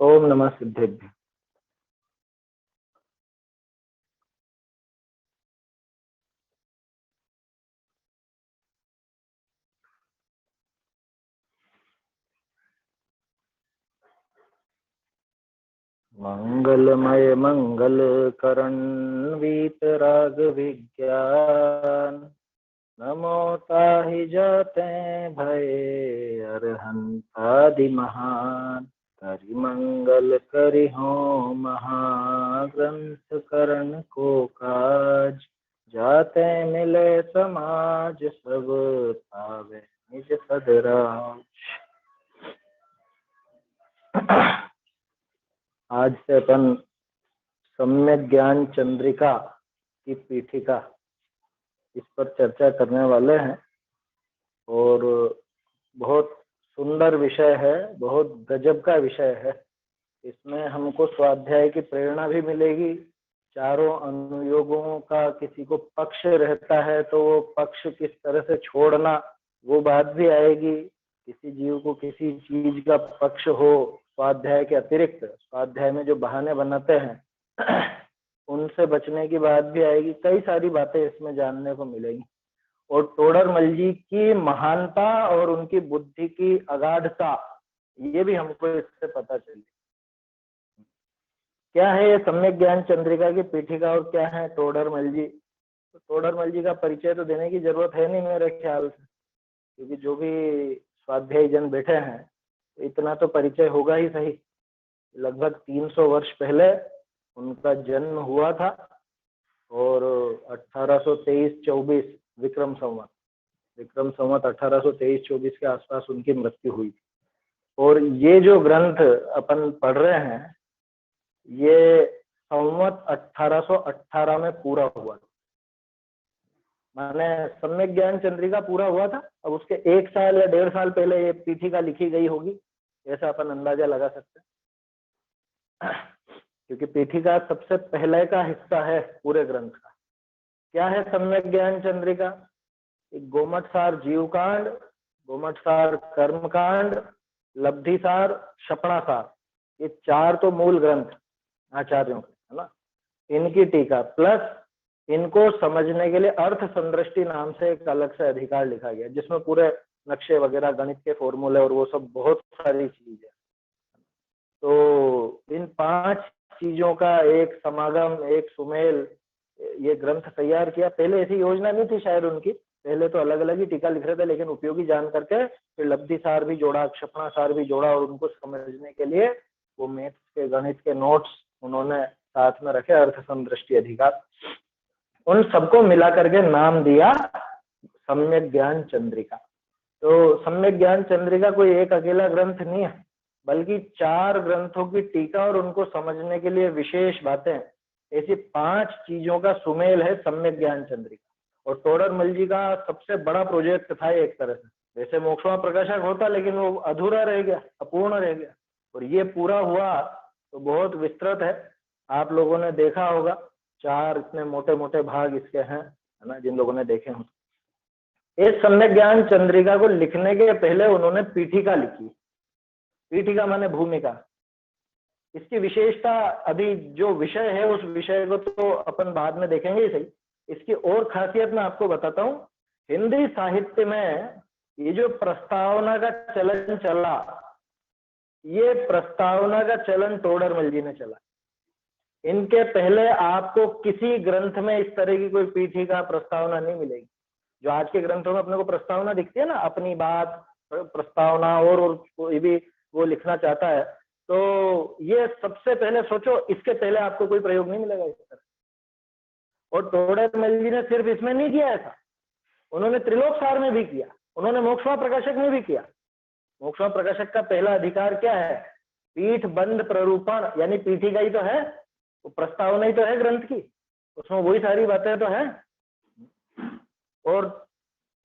ओम नमः सिद्धेभ्य। मंगलमय मंगल करण वीतराग विज्ञान, नमो ताहि जाते भय अरहंत आदि महान। करि मंगल करि हो महाग्रंथ करण को काज, जाते मिले समाज सब पावे निज सदराज। आज से अपन सम्यक ज्ञान चंद्रिका की पीठिका इस पर चर्चा करने वाले हैं और बहुत सुंदर विषय है, बहुत गजब का विषय है। इसमें हमको स्वाध्याय की प्रेरणा भी मिलेगी। चारों अनुयोगों का किसी को पक्ष रहता है तो वो पक्ष किस तरह से छोड़ना, वो बात भी आएगी। किसी जीव को किसी चीज का पक्ष हो स्वाध्याय के अतिरिक्त, स्वाध्याय में जो बहाने बनाते हैं उनसे बचने की बात भी आएगी। कई सारी बातें इसमें जानने को मिलेगी और टोडरमल जी की महानता और उनकी बुद्धि की अगाधता, ये भी हमको इससे पता चली। क्या है ये सम्यक ज्ञान चंद्रिका की पीठिका और क्या है टोडरमल जी? तो टोडरमल जी का परिचय तो देने की जरूरत है नहीं मेरे ख्याल से, क्योंकि जो भी स्वाध्यायी जन बैठे हैं तो इतना तो परिचय होगा ही सही। लगभग 300 वर्ष पहले उनका जन्म हुआ था और 1823-24 विक्रम संवत 1823-24 के आसपास उनकी मृत्यु हुई। और ये जो ग्रंथ अपन पढ़ रहे हैं ये संवत 1818 में पूरा हुआ था। माने सम्यक ज्ञान चंद्रिका पूरा हुआ था, अब उसके 1 साल या 1.5 साल पहले ये पीठिका लिखी गई होगी, ऐसा अपन अंदाजा लगा सकते हैं। क्योंकि पीठिका सबसे पहले का हिस्सा है पूरे ग्रंथ का। क्या है सम्यक ज्ञान चंद्रिका? गोमटसार जीवकांड, गोमटसार कर्मकांड, लब्धिसार, क्षपणासार, ये 4 तो मूल ग्रंथ आचार्यों के, है ना। इनकी टीका प्लस इनको समझने के लिए अर्थ संदृष्टि नाम से एक अलग से अधिकार लिखा गया, जिसमें पूरे नक्शे वगैरह, गणित के फॉर्मूले और वो सब बहुत सारी चीजें। तो इन 5 चीजों का एक समागम, एक सुमेल ये ग्रंथ तैयार किया। पहले ऐसी योजना नहीं थी शायद उनकी, पहले तो अलग अलग ही टीका लिख रहे थे, लेकिन उपयोगी जान करके फिर लब्धिसार भी जोड़ा, क्षपणासार भी जोड़ा और उनको समझने के लिए वो मैथ्स के, गणित के नोट्स उन्होंने साथ में रखे, अर्थ संदृष्टि अधिकार। उन सबको मिला करके नाम दिया सम्यक ज्ञान चंद्रिका। तो सम्यक ज्ञान चंद्रिका कोई एक अकेला ग्रंथ नहीं है, बल्कि 4 ग्रंथों की टीका और उनको समझने के लिए विशेष बातें, ऐसी 5 चीजों का सुमेल है सम्यक ज्ञान चंद्रिका। और टोडरमल जी का सबसे बड़ा प्रोजेक्ट था एक तरह से। वैसे मोक्षमा प्रकाशक होता, लेकिन वो अधूरा रह गया, अपूर्ण रह गया, और ये पूरा हुआ तो बहुत विस्तृत है। आप लोगों ने देखा होगा, 4 इतने मोटे मोटे भाग इसके हैं, है ना, जिन लोगों ने देखे हों। इस सम्यक ज्ञान चंद्रिका को लिखने के पहले उन्होंने पीठिका लिखी। पीठिका माने भूमिका। इसकी विशेषता, अभी जो विषय है उस विषय को तो अपन बाद में देखेंगे ही सही, इसकी और खासियत मैं आपको बताता हूँ। हिंदी साहित्य में ये जो प्रस्तावना का चलन चला, ये प्रस्तावना का चलन टोडरमल जी ने चला। इनके पहले आपको किसी ग्रंथ में इस तरह की कोई पीठिका प्रस्तावना नहीं मिलेगी। जो आज के ग्रंथों में अपने को प्रस्तावना दिखती है ना, अपनी बात प्रस्तावना और कोई भी वो लिखना चाहता है, तो ये सबसे पहले सोचो, इसके पहले आपको कोई प्रयोग नहीं मिलेगा इस तरह। और टोडरमल जी ने सिर्फ इसमें नहीं किया ऐसा, उन्होंने त्रिलोकसार में भी किया, उन्होंने मोक्षमा प्रकाशक में भी किया। मोक्षमा प्रकाशक का पहला अधिकार क्या है? पीठ बंद प्ररूपण, यानी पीठिका ही तो है, वो प्रस्तावना ही तो है ग्रंथ की, उसमें वही सारी बातें तो है। और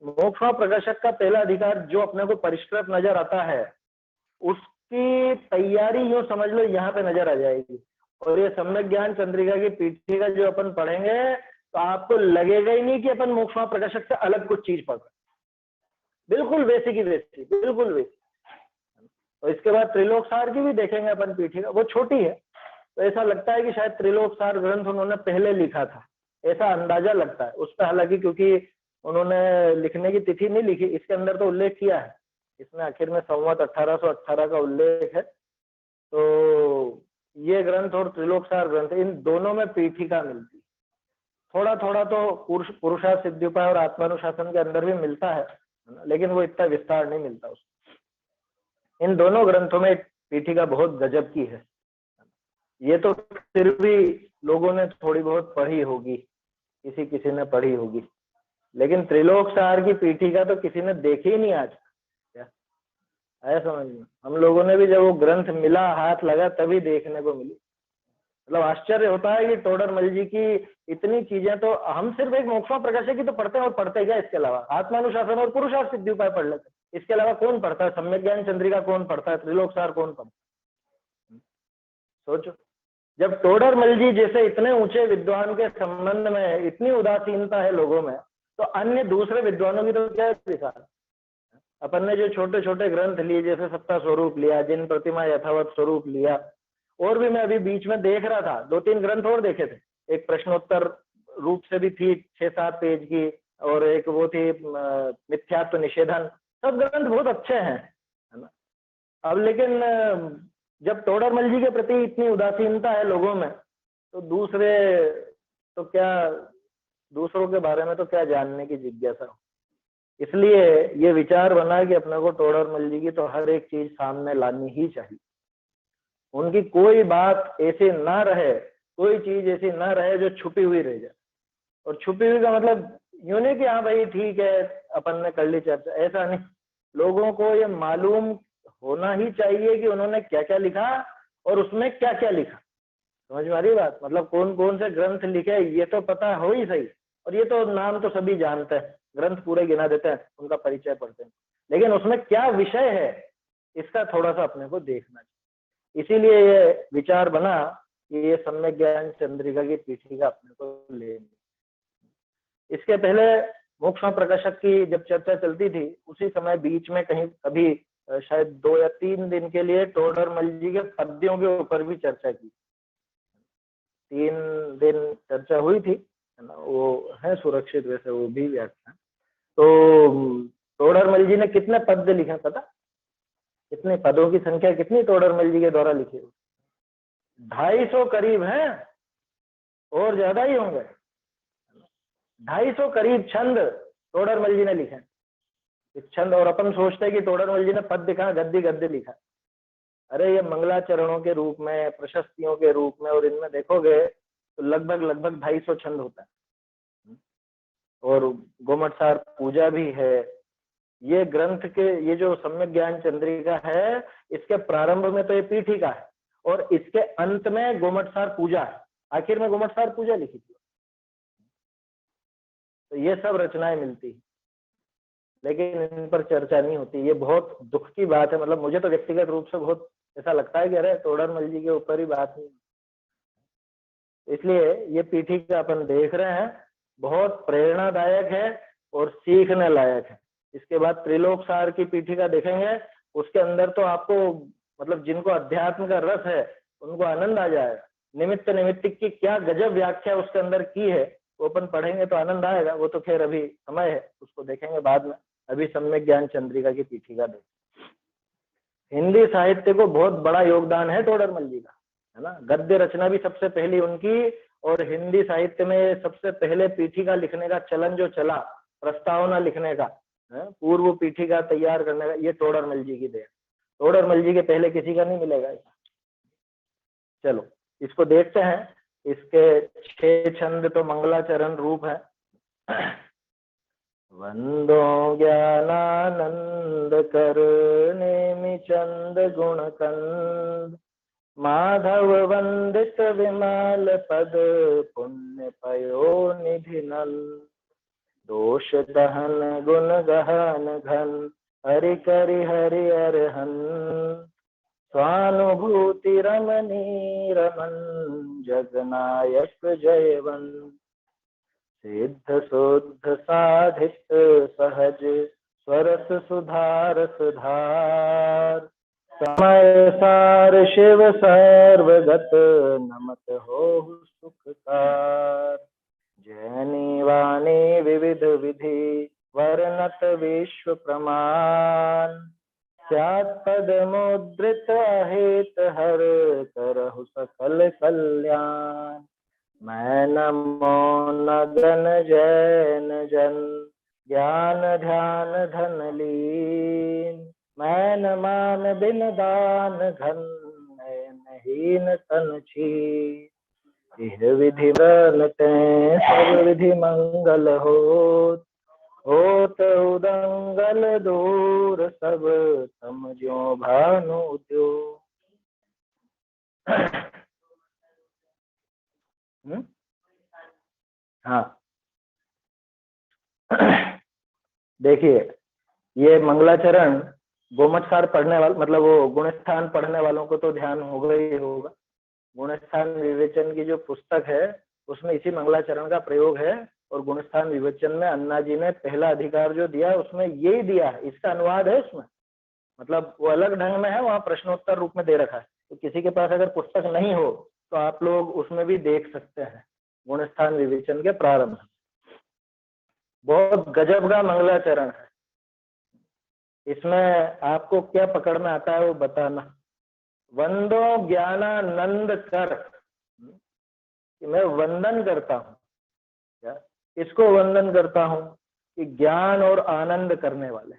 मोक्षमा प्रकाशक का पहला अधिकार जो अपने को परिष्कृत नजर आता है, उसकी तैयारी यूं समझ लो यहाँ पे नजर आ जाएगी। और ये सम्यक ज्ञान चंद्रिका की पीठिका जो अपन पढ़ेंगे तो आपको लगेगा ही नहीं कि अपन मोक्षमा प्रकाशक से अलग कुछ चीज पढ़ रहे, बिल्कुल वैसी की वैसी, बिल्कुल वैसी। और इसके बाद त्रिलोकसार की भी देखेंगे अपन पीठिका, वो छोटी है तो ऐसा लगता है कि शायद त्रिलोकसार ग्रंथ उन्होंने पहले लिखा था, ऐसा अंदाजा लगता है उस पर। हालांकि क्योंकि उन्होंने लिखने की तिथि नहीं लिखी, इसके अंदर तो उल्लेख किया है, इसमें आखिर में संवत 1818 का उल्लेख है। तो ये ग्रंथ और त्रिलोकसार ग्रंथ, इन दोनों में पीठिका मिलती है। थोड़ा थोड़ा तो पुरुषार्थ सिद्धिउपाय और आत्मानुशासन के अंदर भी मिलता है ना, लेकिन वो इतना विस्तार नहीं मिलता उसमें। इन दोनों ग्रंथों में पीठिका बहुत गजब की है। ये तो फिर भी लोगों ने थोड़ी बहुत पढ़ी होगी, किसी किसी ने पढ़ी होगी, लेकिन त्रिलोकसार की पीठिका तो किसी ने देखी ही नहीं आज। क्या आया समझ में? हम लोगों ने भी जब वो ग्रंथ मिला, हाथ लगा, तभी देखने को मिली। मतलब आश्चर्य होता है कि टोडरमल जी की इतनी चीजें, तो हम सिर्फ एक मोक्षमा प्रकाशक की तो पढ़ते हैं, और पढ़ते क्या इसके अलावा? आत्मानुशासन और पुरुषार्थ सिद्धि उपाय पढ़ लेते हैं। इसके अलावा कौन पढ़ता है? सम्यक ज्ञान चंद्रिका कौन पढ़ता है? त्रिलोकसार कौन पढ़ता है? सोचो, जब टोडरमल जी जैसे इतने ऊंचे विद्वान के संबंध में इतनी उदासीनता है लोगों में, तो अन्य दूसरे विद्वानों की तो क्या दिखा। अपन ने जो छोटे छोटे ग्रंथ लिए, जैसे सत्ता स्वरूप लिया, जिन प्रतिमा यथावत स्वरूप लिया, और भी मैं अभी बीच में देख रहा था, 2-3 ग्रंथ और देखे थे। एक प्रश्नोत्तर रूप से भी थी 6-7 पेज की, और एक वो थी मिथ्यात्व निषेधन। सब ग्रंथ बहुत अच्छे हैं, है ना। अब लेकिन जब टोडरमल जी के प्रति इतनी उदासीनता है लोगों में, तो दूसरे तो क्या, दूसरों के बारे में तो क्या जानने की जिज्ञासा हो। इसलिए ये विचार बना कि अपने को टोडरमल जी की तो हर एक चीज सामने लानी ही चाहिए। उनकी कोई बात ऐसी ना रहे, कोई चीज ऐसी ना रहे जो छुपी हुई रह जाए। और छुपी हुई का मतलब यूं नहीं कि हाँ भाई ठीक है अपन ने कर ली चर्चा, ऐसा नहीं। लोगों को ये मालूम होना ही चाहिए कि उन्होंने क्या क्या लिखा और उसमें क्या क्या लिखा। समझ में आ रही बात? मतलब कौन कौन से ग्रंथ लिखे ये तो पता हो ही सही, और ये तो नाम तो सभी जानते हैं, ग्रंथ पूरे गिना देते हैं, उनका परिचय पढ़ते हैं, लेकिन उसमें क्या विषय है इसका थोड़ा सा अपने को देखना चाहिए। इसीलिए ये विचार बना कि ये सम्यक ज्ञान चंद्रिका की पीठिका अपने को लेंगे। इसके पहले मोक्ष प्रकाशक की जब चर्चा चलती थी, उसी समय बीच में कहीं कभी शायद 2 या 3 दिन के लिए टोडरमल जी के पद्यों के ऊपर भी चर्चा की। 3 दिन चर्चा हुई थी, है ना, वो है सुरक्षित वैसे वो भी व्याख्यान। तो टोडरमल जी ने कितने पद्य लिखे पता? कितने पदों की संख्या कितनी टोडरमल जी के द्वारा लिखी? 250 करीब है, और ज्यादा ही होंगे। 250 करीब छंद टोडरमल जी ने लिखे। छंद, और अपन सोचते हैं कि टोडरमल जी ने पद्य कहाँ, गद्य गद्य लिखा। अरे ये मंगलाचरणों के रूप में, प्रशस्तियों के रूप में, और इनमें देखोगे तो लगभग 250 छंद होता है। और गोमटसार पूजा भी है। ये ग्रंथ के, ये जो सम्यक ज्ञान चंद्रिका है, इसके प्रारंभ में तो ये पीठिका है, और इसके अंत में गोमटसार पूजा है। आखिर में गोमटसार पूजा लिखी थी। तो ये सब रचनाएं मिलती है, लेकिन इन पर चर्चा नहीं होती। ये बहुत दुख की बात है। मतलब मुझे तो व्यक्तिगत रूप से बहुत ऐसा लगता है कि अरे टोडरमल जी के ऊपर ही बात नहीं। इसलिए ये पीठिका अपन देख रहे हैं, बहुत प्रेरणादायक है और सीखने लायक है। इसके बाद त्रिलोकसार की पीठिका देखेंगे, उसके अंदर तो आपको, मतलब जिनको अध्यात्म का रस है उनको आनंद आ जाएगा। निमित्त निमित्तिक की क्या गजब व्याख्या उसके अंदर की है, वो अपन पढ़ेंगे तो आनंद आएगा। वो तो खैर अभी समय है, उसको देखेंगे बाद में। अभी सम्यक ज्ञान चंद्रिका की पीठिका देखें। हिंदी साहित्य को बहुत बड़ा योगदान है टोडरमल जी का, है ना। गद्य रचना भी सबसे पहली उनकी, और हिंदी साहित्य में सबसे पहले पीठिका लिखने का चलन जो चला, प्रस्तावना लिखने का, पूर्व पीठिका तैयार करने का, ये टोडरमल जी की देन। टोडरमल जी के पहले किसी का नहीं मिलेगा ऐसा। चलो इसको देखते हैं। इसके 6 छंद तो मंगलाचरण रूप है। वंदो ज्ञानानंद कर नेमि चंद गुण कंद, माधव वंदित विमल पद पुण्य पयो निधि नंद, दोष दहन गुण गहन घन हरि करि हरि अरहन, स्वानुभूति रमणी रमन जगनायक जयवंत, सिद्ध शुद्ध साधित सहज स्वरस सुधार सुधार, समय सार शिव सर्वगत, नमत हो सुखकार। जैनी वाणी विविध विधि, वर्णत विश्व प्रमाण। स्यात्पद मुद्रित अहित हर, करहु सकल कल्याण। मैं नमो नगन जैन जन, ज्ञान ध्यान धन लीन। मैं न मान बिन दान घन, नयनहीन तन छीन। यह विधि बनते सब विधि मंगल होत उदंगल दूर सब, समझो भानु उद्योग। हाँ देखिए, ये मंगलाचरण गोमटसार पढ़ने वाले, मतलब वो गुणस्थान पढ़ने वालों को तो ध्यान होगा ही होगा। गुणस्थान विवेचन की जो पुस्तक है उसमें इसी मंगलाचरण का प्रयोग है, और गुणस्थान विवेचन में अन्ना जी ने पहला अधिकार जो दिया उसमें यही दिया है, इसका अनुवाद है उसमें, मतलब वो अलग ढंग में है, वहां प्रश्नोत्तर रूप में दे रखा है। तो किसी के पास अगर पुस्तक नहीं हो तो आप लोग उसमें भी देख सकते हैं, गुणस्थान विवेचन के प्रारंभ। बहुत गजब का मंगलाचरण है। इसमें आपको क्या पकड़ में आता है वो बताना। वंदो ज्ञानानंद कर, कि मैं वंदन करता हूँ, क्या इसको वंदन करता हूँ कि ज्ञान और आनंद करने वाले।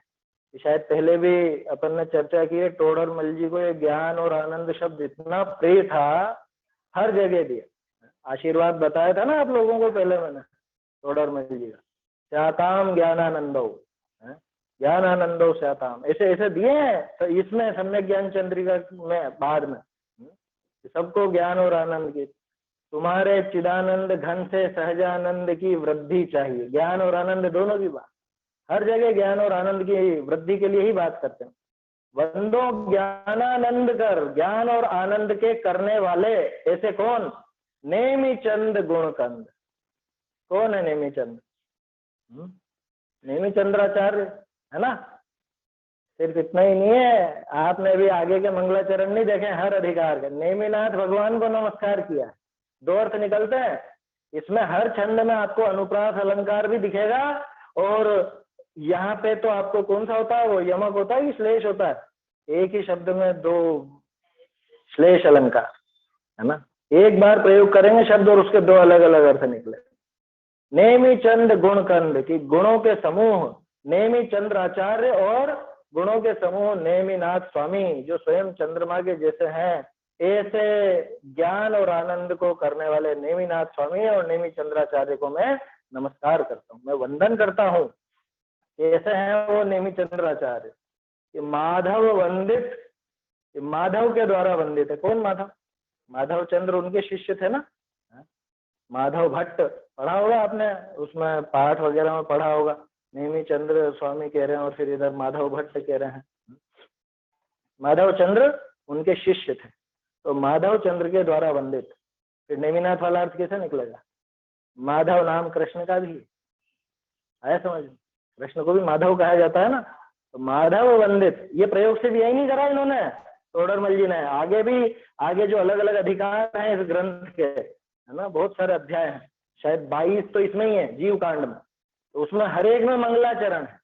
शायद पहले भी अपन ने चर्चा की है, टोडर मल जी को ये ज्ञान और आनंद शब्द इतना प्रिय था, हर जगह दिया। आशीर्वाद बताया था ना आप लोगों को पहले मैंने, टोडर मल जी का, स्याताम ज्ञानानंदो, ज्ञानानंदो स्याताम, ऐसे ऐसे दिए हैं। तो इसमें सम्यक ज्ञान चंद्रिका में बाद में सबको ज्ञान और आनंद की, तुम्हारे चिदानंद घन से सहजानंद की वृद्धि चाहिए। ज्ञान और आनंद दोनों की बात, हर जगह ज्ञान और आनंद की वृद्धि के लिए ही बात करते हैं। वंदो ज्ञानानंद कर, ज्ञान और आनंद के करने वाले, ऐसे कौन? नेमि चंद गुणकंद। कौन है नेमि चंद? नेमि चंद्राचार्य है ना। सिर्फ इतना ही नहीं है, आपने भी आगे के मंगलाचरण नहीं देखे, हर अधिकार के नेमिनाथ भगवान को नमस्कार किया। दो अर्थ निकलते हैं इसमें, हर छंद में आपको अनुप्रास अलंकार भी दिखेगा, और यहाँ पे तो आपको कौन सा होता है, वो यमक होता है कि श्लेष होता है? एक ही शब्द में दो श्लेष अलंकार है ना, एक बार प्रयोग करेंगे शब्द और उसके दो अलग अलग अर्थ निकले। नेमि चंद गुणकंद, की गुणों के समूह नेमि चंद्राचार्य, और गुणों के समूह नेमिनाथ स्वामी, जो स्वयं चंद्रमा के जैसे हैं, ऐसे ज्ञान और आनंद को करने वाले नेमिनाथ स्वामी और नेमि चंद्राचार्य को मैं नमस्कार करता हूँ, मैं वंदन करता हूँ। कैसे हैं वो नेमि चंद्राचार्य? माधव वंदित, माधव के द्वारा वंदित है। कौन माधव? माधव चंद्र उनके शिष्य थे ना। माधव भट्ट पढ़ा होगा आपने, उसमें पाठ वगैरह में पढ़ा होगा, नेमि चंद्र स्वामी कह रहे हैं और फिर इधर माधव भट्ट कह रहे हैं। माधव चंद्र उनके शिष्य थे, तो माधव चंद्र के द्वारा वंदित। फिर नेमिनाथ वाला अर्थ कैसे निकलेगा? माधव नाम कृष्ण का भी है, समझ, कृष्ण को भी माधव कहा जाता है ना, तो माधव वंदित, ये प्रयोग से भी यही नहीं करा इन्होंने, तोडरमल जी ने। आगे भी, आगे जो अलग अलग अधिकार हैं इस ग्रंथ के, है ना, बहुत सारे अध्याय हैं, शायद 22 तो इसमें ही है जीव कांड में, तो उसमें हर एक में मंगलाचरण है।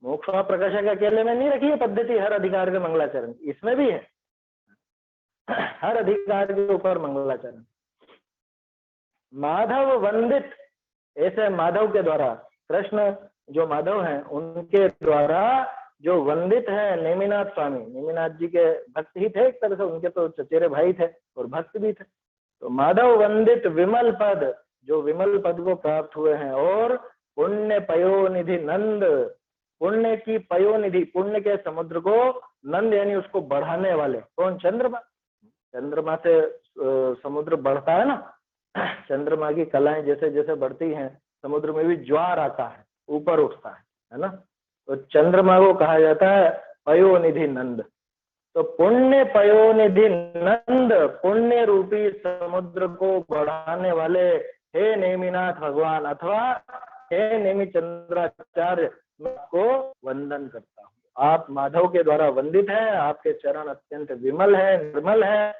मोक्ष प्रकाशक अकेले में नहीं रखी है पद्धति हर अधिकार के मंगलाचरण, इसमें भी है, हर अधिकार के ऊपर मंगलाचरण। माधव वंदित, ऐसे माधव के द्वारा, कृष्ण जो माधव हैं उनके द्वारा जो वंदित है नेमिनाथ स्वामी, नेमिनाथ जी के भक्त ही थे एक तरह से, उनके तो चचेरे भाई थे और भक्त भी थे। तो माधव वंदित विमल पद, जो विमल पद को प्राप्त हुए हैं, और पुण्य पयोनिधि नंद, पुण्य की पयोनिधि, पुण्य के समुद्र को नंद यानी उसको बढ़ाने वाले। कौन? चंद्रमा। चंद्रमा से समुद्र बढ़ता है ना, चंद्रमा की कलाएं जैसे जैसे बढ़ती हैं, समुद्र में भी ज्वार आता है, ऊपर उठता है ना, तो चंद्रमा को कहा जाता है पयोनिधि नंद। तो पुण्य पयोनिधि नंद, पुण्य रूपी समुद्र को बढ़ाने वाले हे नेमिनाथ भगवान, अथवा हे नेमि चंद्राचार्य, मैं आपको वंदन करता हूँ, आप माधव के द्वारा वंदित हैं, आपके चरण अत्यंत विमल है, निर्मल है।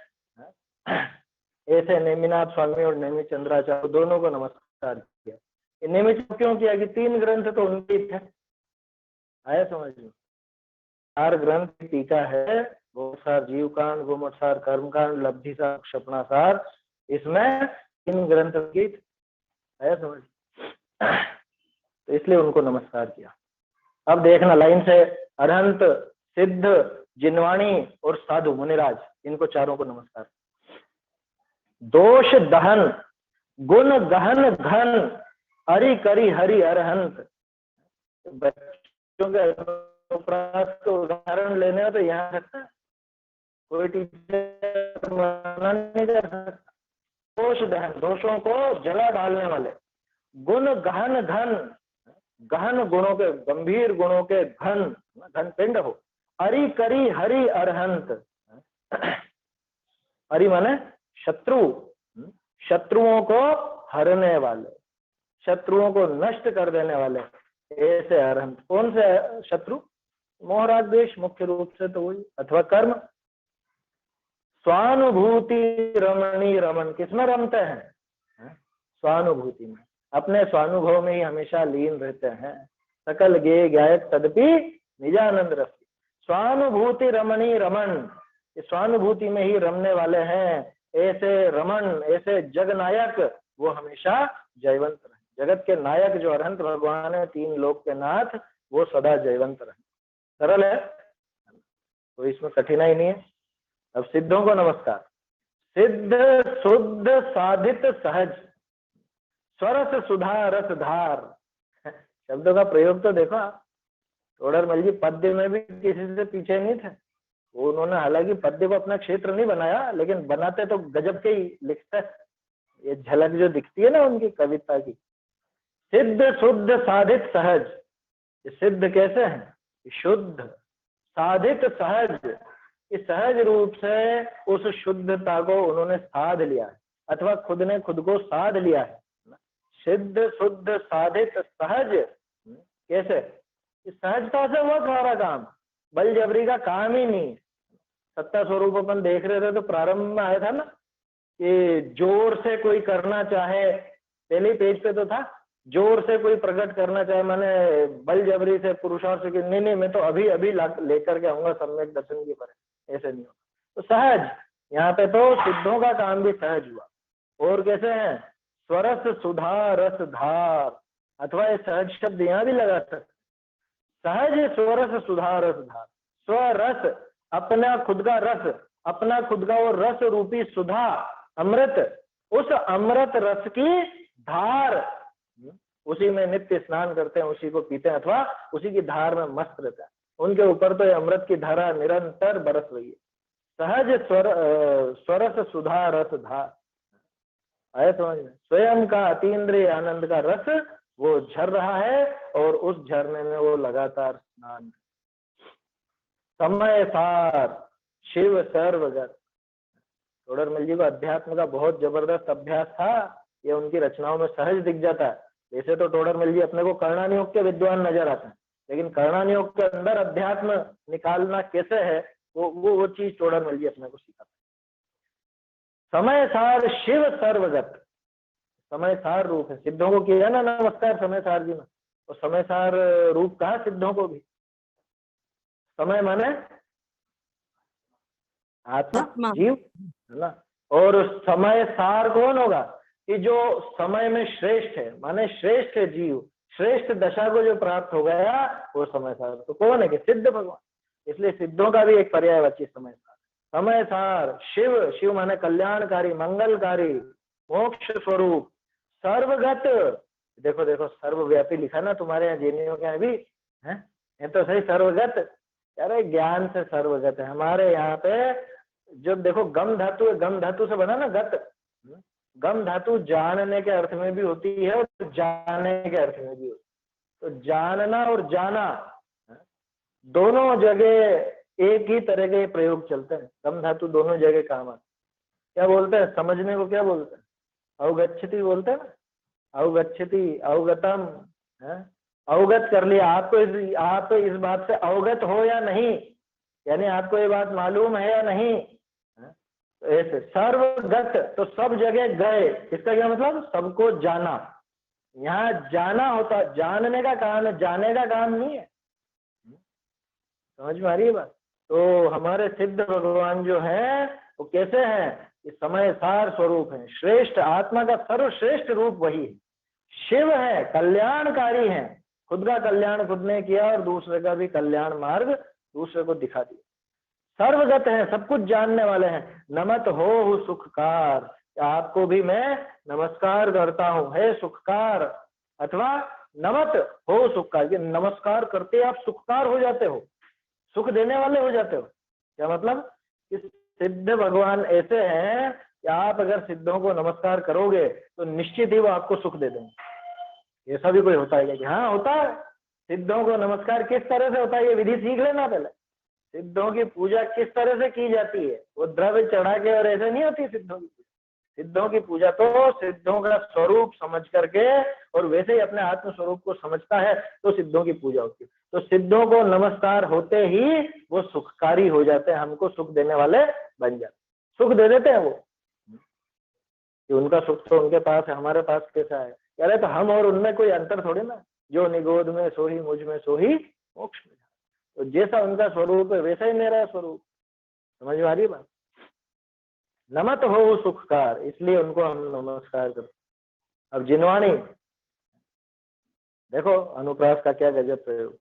ऐसे नेमिनाथ स्वामी और नेमि चंद्राचार्य दोनों को नमस्कार किया। नेमि क्यों किया कि 3 ग्रंथ तो उनके थे, आया समझ में। 4 ग्रंथ की टीका है, गोसार जीव कांड, गोमठसार कर्म कांड, लब्धिसार क्षपणासार, इसमें 3 ग्रंथ की आया समझ। तो इसलिए उनको नमस्कार किया। अब देखना लाइन से, अरहंत, सिद्ध, जिनवाणी और साधु मुनिराज, इनको चारों को नमस्कार। दोष दहन गुण गहन घन हरि करी हरि अरहंत। बच्चों के अनुप्रास को उदाहरण लेने हो तो यहाँ रखता, कोई टीचर मना नहीं कर सकता। दोष दहन, दोषों को जला डालने वाले, गुण गहन घन, गहन गुणों के, गंभीर गुणों के घन, घन पिंड हो। हरि करी हरि अरहंत, हरि माने शत्रु, शत्रुओं को हरने वाले, शत्रुओं को नष्ट कर देने वाले, ऐसे अरहंत। कौन से शत्रु? मोहराग द्वेष मुख्य रूप से तो वही, अथवा कर्म। स्वानुभूति रमणी रमन, किसमें रमते हैं? स्वानुभूति में, अपने स्वानुभव में ही हमेशा लीन रहते हैं। सकल गे गायक तदपि निजानंद रस। स्वानुभूति रमणी रमन, स्वानुभूति में ही रमने वाले हैं। ऐसे रमन, ऐसे जग नायक, वो हमेशा जयवंत रहे। जगत के नायक जो अरहंत भगवान है, 3 लोक के नाथ, वो सदा जयवंत रहे। सरल है, तो इसमें कठिनाई नहीं है। अब सिद्धों को नमस्कार। सिद्ध शुद्ध साधित सहज, स्वरस सुधा रस धार। शब्दों का प्रयोग तो देखो आप। टोडरमल जी पद्य में भी किसी से पीछे नहीं थे। उन्होंने हालांकि पद्य को अपना क्षेत्र नहीं बनाया, लेकिन बनाते तो गजब के ही लिखते। ये झलक जो दिखती है ना उनकी कविता की। सिद्ध शुद्ध साधित सहज, सिद्ध कैसे हैं? शुद्ध, साधित सहज, इस सहज रूप से उस शुद्धता को उन्होंने साध लिया है, अथवा खुद ने खुद को साध लिया है। सिद्ध शुद्ध साधित सहज, कैसे? सहजता से हुआ सारा काम, बल जबरी का काम ही नहीं। सत्ता स्वरूप अपन देख रहे थे तो प्रारंभ में आया था ना कि जोर से कोई करना चाहे, पहले पेज पे तो था, जोर से कोई प्रकट करना चाहे, माने बल जबरी से पुरुषार्थ से, नहीं नहीं मैं तो अभी अभी लेकर के आऊंगा सम्यक दर्शन की पर, ऐसे नहीं हो। तो सहज, यहाँ पे तो सिद्धों का काम भी सहज हुआ। और कैसे है? स्वरस सुधा रस धार, अथवा ये सहज शब्द यहाँ भी लगा सकते। सहज स्वरस सुधा रस धार, स्वरस, अपना खुद का रस, अपना खुद का वो रस रूपी सुधा, अमृत, उस अमृत रस की धार, उसी में नित्य स्नान करते हैं, उसी को पीते हैं, अथवा उसी की धार में मस्त रहता है। उनके ऊपर तो ये अमृत की धारा निरंतर बरस रही है। सहज स्वरस सुधा रस धार, आया समझ में? स्वयं का अतीन्द्रिय आनंद का रस वो झर रहा है, और उस झरने में वो लगातार स्नान। समय सार शिव सर्वगत, टोडरमल जी को अध्यात्म का बहुत जबरदस्त अभ्यास था, ये उनकी रचनाओं में सहज दिख जाता है। वैसे तो टोडरमल जी अपने को कर्णानियोग के विद्वान नजर आते हैं, लेकिन कर्णानियोग के अंदर अध्यात्म निकालना कैसे है, वो चीज टोडरमल जी अपने को सिखाते हैं। समय सार शिव सर्वगत, समय सार रूप है। सिद्धों को किया ना नमस्कार समय सार जी में, तो समय सार रूप कहा सिद्धों को भी। समय माने आत्मा, जीव है ना। और समय सार कौन होगा? कि जो समय में श्रेष्ठ है, माने श्रेष्ठ जीव, श्रेष्ठ दशा को जो प्राप्त हो गया, वो समय सार। तो कौन है? कि सिद्ध भगवान। इसलिए सिद्धों का भी एक पर्यायवाची समय सार। समय सार शिव, शिव माने कल्याणकारी, मंगलकारी, मोक्ष स्वरूप, सर्वगत। देखो देखो सर्वव्यापी लिखा ना तुम्हारे यहाँ जैनियों के यहाँ भी है, ये तो सही सर्वगत। अरे ज्ञान से सर्वगत है। हमारे यहाँ पे जो देखो गम धातु है, गम धातु से बना ना गत। गम धातु जानने के अर्थ में भी होती है और जाने के अर्थ में भी होती है। तो जानना और जाना दोनों जगह एक ही तरह के प्रयोग चलते हैं। गम धातु दोनों जगह काम आते। क्या बोलते हैं समझने को? क्या बोलते हैं? अवगच्छति बोलते हैं ना, अवगच्छति, अवगतम है, अवगत कर लिया। आप इस बात से अवगत हो या नहीं, यानी आपको ये बात मालूम है या नहीं। ऐसे सर्वगत तो सब जगह गए, इसका क्या मतलब, सबको जाना। यहाँ जाना होता, जानने का काम है, जाने का काम नहीं है। समझ में आ रही है बात। तो हमारे सिद्ध भगवान जो है वो कैसे हैं, ये समय सार स्वरूप है, श्रेष्ठ आत्मा का सर्वश्रेष्ठ रूप वही है। शिव है, कल्याणकारी है, खुद का कल्याण खुद ने किया और दूसरे का भी कल्याण मार्ग दूसरे को दिखा दिया। सर्वगत है, सब कुछ जानने वाले हैं। नमत हो सुखकार, आपको भी मैं नमस्कार करता हूं, हे सुखकार, अथवा नमत हो सुखकार, ये नमस्कार करते आप सुखकार हो जाते हो, सुख देने वाले हो जाते हो। क्या मतलब, इस सिद्ध भगवान ऐसे हैं कि आप अगर सिद्धों को नमस्कार करोगे तो निश्चित ही वो आपको सुख दे देंगे। ऐसा भी कोई होता है क्या? हाँ होता है। सिद्धों को नमस्कार किस तरह से होता है, ये विधि सीख लेना पहले। सिद्धों की पूजा किस तरह से की जाती है, वो द्रव्य चढ़ा के और ऐसे नहीं होती सिद्धों की पूजा। सिद्धों की पूजा तो सिद्धों का स्वरूप समझ करके और वैसे ही अपने आत्म स्वरूप को समझता है तो सिद्धों की पूजा होती है। तो सिद्धों को नमस्कार होते ही वो सुखकारी हो जाते हैं, हमको सुख देने वाले बन जाते, सुख दे देते हैं वो। कि उनका सुख तो उनके पास है, हमारे पास कैसा है? कह रहे तो हम और उनमें कोई अंतर थोड़ी ना, जो निगोद में सो ही मुझ में सो ही मोक्ष में। तो जैसा उनका स्वरूप है वैसा ही मेरा स्वरूप। समझ में आ रही बात। नमत हो सुखकार, इसलिए उनको हम नमस्कार करते। अब जिनवाणी देखो, अनुप्रास का क्या गजब प्रयोग।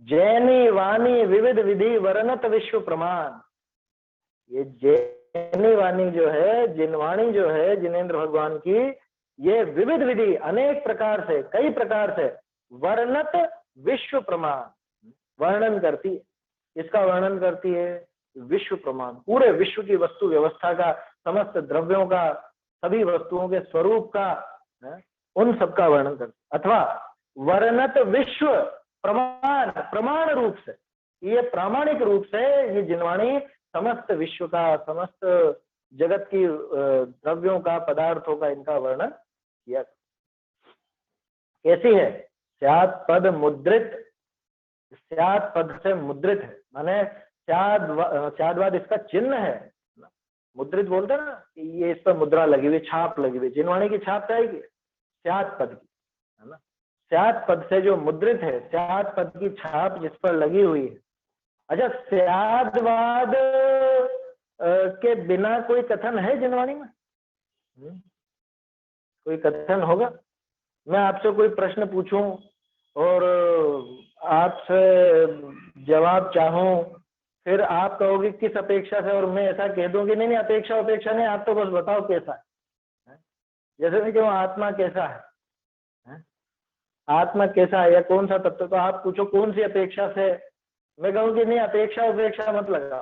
जैनी वाणी विविध विधि वर्णत विश्व प्रमाण। ये जैनी वाणी जो है, जिनवाणी जो है जिनेन्द्र भगवान की, ये विविध विधि अनेक प्रकार से, कई प्रकार से वर्णत विश्व प्रमाण, वर्णन करती है। इसका वर्णन करती है विश्व प्रमाण, पूरे विश्व की वस्तु व्यवस्था का, समस्त द्रव्यों का, सभी वस्तुओं के स्वरूप का, उन सबका वर्णन करती, अथवा वर्णत विश्व प्रमाण, प्रमाण रूप से, ये प्रामाणिक रूप से ये जिनवाणी समस्त विश्व का, समस्त जगत की द्रव्यों का, पदार्थों का इनका वर्णन किया। कैसी है? स्यात् पद मुद्रित, स्यात् पद से मुद्रित है, माने स्याद्वाद इसका चिन्ह है। मुद्रित बोलते ना कि ये इस पर मुद्रा लगी हुई, छाप लगी हुई, जिनवाणी की छाप आएगी स्यात् पद की, है ना। स्यात् पद से जो मुद्रित है, स्यात् पद की छाप जिस पर लगी हुई है। अच्छा, स्याद्वाद के बिना कोई कथन है जिनवाणी में? कोई कथन होगा? मैं आपसे कोई प्रश्न पूछूं और आपसे जवाब चाहूं, फिर आप कहोगे किस अपेक्षा से, और मैं ऐसा कह दूं कि नहीं अपेक्षा अपेक्षा नहीं, आप तो बस बताओ कैसा है। जैसे नहीं कि वो आत्मा कैसा है, आत्मा कैसा है या कौन सा तत्व, तो आप पूछो कौन सी अपेक्षा से, मैं कहूँ कि नहीं अपेक्षा अपेक्षा मत लगा,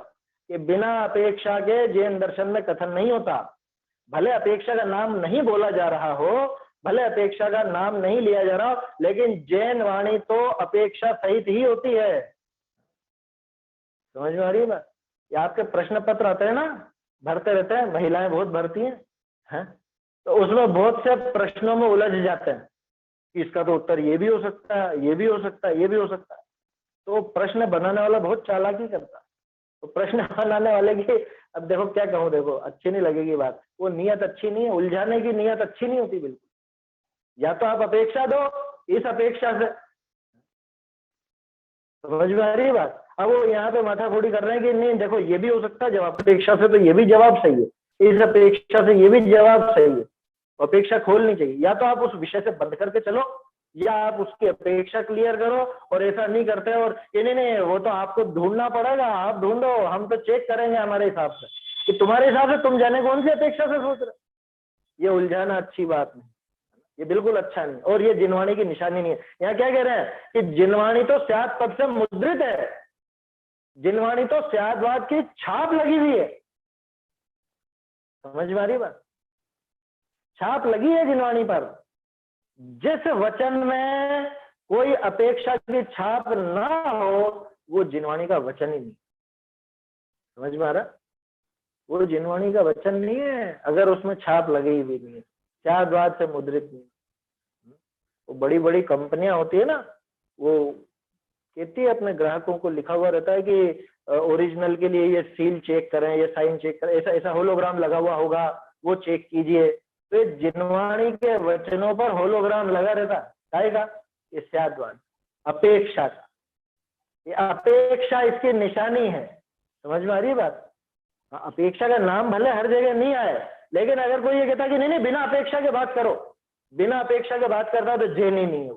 कि बिना अपेक्षा के जैन दर्शन में कथन नहीं होता। भले अपेक्षा का नाम नहीं बोला जा रहा हो, भले अपेक्षा का नाम नहीं लिया जा रहा हो, लेकिन जैन वाणी तो अपेक्षा सहित ही होती है। समझ में आ रही है बात? ये आपके प्रश्न पत्र आते हैं ना, भरते रहते हैं, महिलाएं बहुत भरती हैं, तो उसमें बहुत से प्रश्नों में उलझ जाते हैं कि इसका तो उत्तर ये भी हो सकता है, ये भी हो सकता है, ये भी हो सकता है। तो प्रश्न बनाने वाला बहुत चालाकी करता है। तो प्रश्न बनाने वाले की, अब देखो क्या कहूँ, देखो अच्छी नहीं लगेगी बात, वो नियत अच्छी नहीं है, उलझाने की नियत अच्छी नहीं होती बिल्कुल। या तो आप अपेक्षा दो इस अपेक्षा से, समझ में आ रही है बात। अब वो यहाँ पे माथाफोड़ी कर रहे हैं कि नहीं देखो ये भी हो सकता है जवाब, अपेक्षा से तो ये भी जवाब सही है, इस अपेक्षा से ये भी जवाब सही है। अपेक्षा खोलनी चाहिए, या तो आप उस विषय से बंद करके चलो, या आप उसकी अपेक्षा क्लियर करो। और ऐसा नहीं करते और ये नहीं वो तो आपको ढूंढना पड़ेगा, आप ढूंढो, हम तो चेक करेंगे हमारे हिसाब से, कि तुम्हारे हिसाब से तुम जाने कौन सी अपेक्षा से सोच रहे। ये उलझाना अच्छी बात नहीं, ये बिल्कुल अच्छा नहीं, और ये जिनवाणी की निशानी नहीं है। यहाँ क्या कह रहे हैं कि जिनवाणी तो स्यात् पद से मुद्रित है, जिनवाणी तो स्याद्वाद की छाप लगी हुई है। समझ में आ रही बात? छाप लगी है जिनवाणी पर। जिस वचन में कोई अपेक्षा की छाप ना हो वो जिनवाणी का वचन ही नहीं। समझ में आ रहा? वो जिनवाणी का वचन नहीं है अगर उसमें छाप लगी हुई नहीं है, स्याद्वाद से मुद्रित नहीं। वो बड़ी बड़ी कंपनियां होती है ना, वो कहती है अपने ग्राहकों को, लिखा हुआ रहता है कि ओरिजिनल के लिए ये सील चेक करें, ये साइन चेक करें, ऐसा ऐसा होलोग्राम लगा हुआ होगा, वो चेक कीजिए। तो ये जिनवाणी के वचनों पर होलोग्राम लगा रहता है का, ये स्यादवाद, अपेक्षा का, ये अपेक्षा इसकी निशानी है। समझ में आ रही है बात? अपेक्षा का नाम भले हर जगह नहीं आए, लेकिन अगर कोई ये कहता कि नहीं नहीं बिना अपेक्षा के बात करो, बिना अपेक्षा के बात करता है तो जैनी नहीं है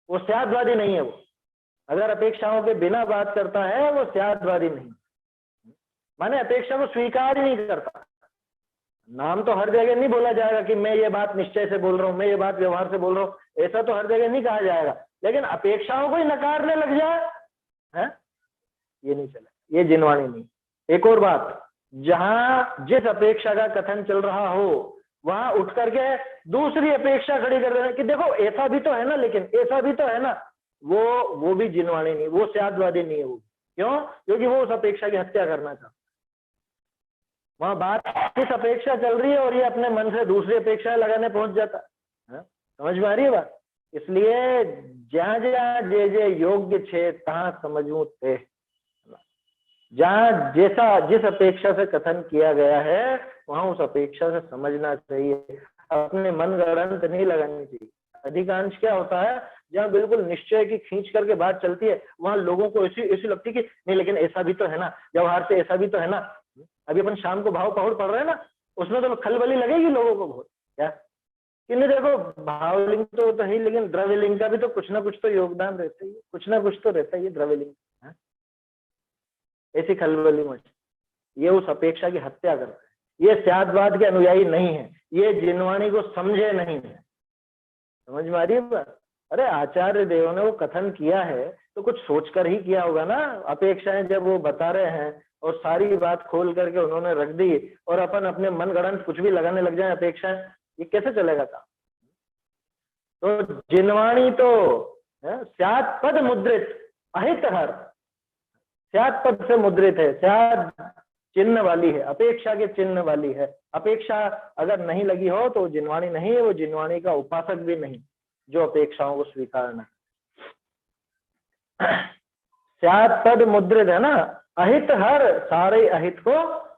वो स्यादवादी नहीं है। वो अगर अपेक्षाओं के बिना बात करता है वो स्यादवादी नहीं, माने अपेक्षा को स्वीकार ही नहीं करता। नाम तो हर जगह नहीं बोला जाएगा कि मैं ये बात निश्चय से बोल रहा हूँ, मैं ये बात व्यवहार से बोल रहा हूँ, ऐसा तो हर जगह नहीं कहा जाएगा। लेकिन अपेक्षाओं को ही नकारने लग जाए है, ये नहीं चले, ये जिनवाणी नहीं। एक और बात, जहां जिस अपेक्षा का कथन चल रहा हो वहां उठ करके दूसरी अपेक्षा खड़ी कर देना कि देखो ऐसा भी तो है ना, लेकिन ऐसा भी तो है ना, वो भी जिनवाणी नहीं, वो स्यादवादी नहीं है। वो क्यों? क्योंकि वो उस अपेक्षा की हत्या करना चाहता। वहां बात किस अपेक्षा चल रही है और ये अपने मन से दूसरी अपेक्षा लगाने पहुंच जाता है। समझ में आ रही है बात? इसलिए ज्યાં જ્યાં जे जे योग्य छे तहां समझવું ते, जहां जैसा जिस अपेक्षा से कथन किया गया है वहां उस अपेक्षा से समझना चाहिए, अपने मन गणंत नहीं लगानी चाहिए। अधिकांश क्या होता है, जहां बिल्कुल निश्चय की खींच करके बात चलती है वहां लोगों को ऐसी ऐसी लगती है कि नहीं लेकिन ऐसा भी तो है ना, व्यवहार से ऐसा भी तो है ना। अभी अपन शाम को भाव पहुड़ पढ़ रहे हैं ना, उसमें तो खलबली लगेगी लोगों को बहुत, क्या कि नहीं देखो भावलिंग तो है, लेकिन द्रव्यलिंग का भी तो कुछ ना कुछ तो योगदान रहता ही है, कुछ ना कुछ तो रहता ही है द्रव्यलिंग। ऐसी खलबली मच, ये उस अपेक्षा की हत्या करता है। ये स्यादवाद के अनुयायी नहीं है, ये जिनवाणी को समझे नहीं है। समझ में आ रही है बात? अरे आचार्य देव ने वो कथन किया है तो कुछ सोचकर ही किया होगा ना। अपेक्षाएं जब वो बता रहे हैं और सारी बात खोल करके उन्होंने रख दी और अपन अपने मन गणंत कुछ भी लगाने लग जाए अपेक्षाएं, ये कैसे चलेगा काम? तो जिनवाणी तो स्यात् पद मुद्रित अहित हर, स्यात् पद से मुद्रित है, स्याद चिन्ह वाली है, अपेक्षा के चिन्ह वाली है। अपेक्षा अगर नहीं लगी हो तो जिनवाणी नहीं है, वो जिनवाणी का उपासक भी नहीं जो अपेक्षाओं को स्वीकारना। स्यात् पद मुद्रित है ना, अहित हर, सारे अहित को